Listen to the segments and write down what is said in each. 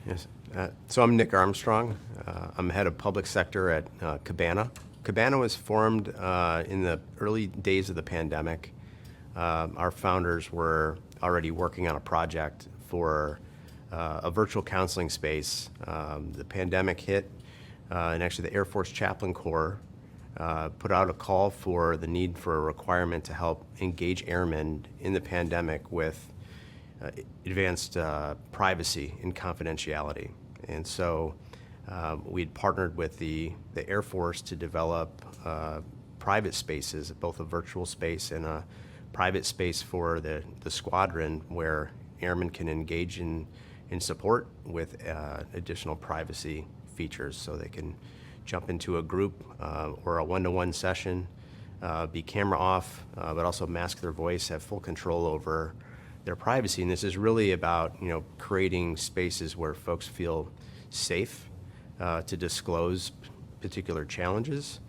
Yes. So I'm Nick Armstrong. I'm head of public sector at Cabana. Cabana was formed in the early days of the pandemic. Our founders were already working on a project for a virtual counseling space. The pandemic hit, and actually the Air Force Chaplain Corps put out a call for the need for a requirement to help engage airmen in the pandemic with advanced privacy and confidentiality. And so we'd partnered with the Air Force to develop private spaces, both a virtual space and a private space for the squadron where airmen can engage in support with additional privacy features, so they can jump into a group or a one-to-one session, be camera off, but also mask their voice, have full control over their privacy. And this is really about creating spaces where folks feel safe to disclose particular challenges.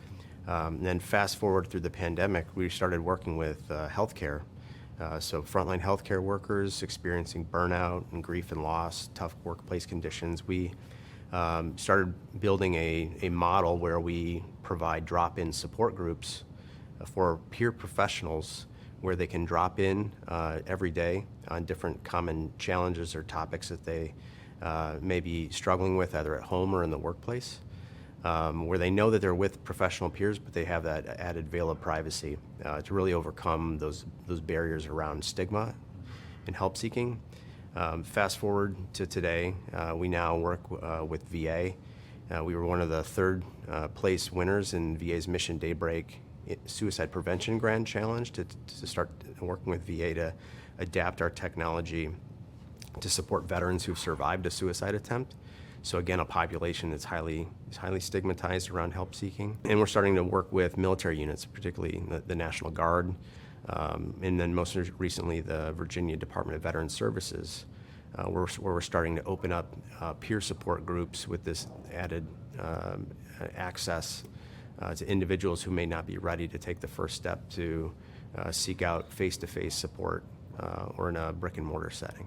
And then fast forward through the pandemic, we started working with healthcare. So frontline healthcare workers experiencing burnout and grief and loss, tough workplace conditions. We started building a model where we provide drop-in support groups for peer professionals where they can drop in every day on different common challenges or topics that they may be struggling with either at home or in the workplace, where they know that they're with professional peers, but they have that added veil of privacy to really overcome those barriers around stigma and help seeking. Fast forward to today, we now work with VA. We were one of the third place winners in VA's Mission Daybreak Suicide Prevention Grand Challenge to start working with VA to adapt our technology to support veterans who've survived a suicide attempt. So again, a population that's highly stigmatized around help seeking. And we're starting to work with military units, particularly the National Guard, and then most recently the Virginia Department of Veterans Services, where we're starting to open up peer support groups with this added access to individuals who may not be ready to take the first step to seek out face-to-face support or in a brick and mortar setting.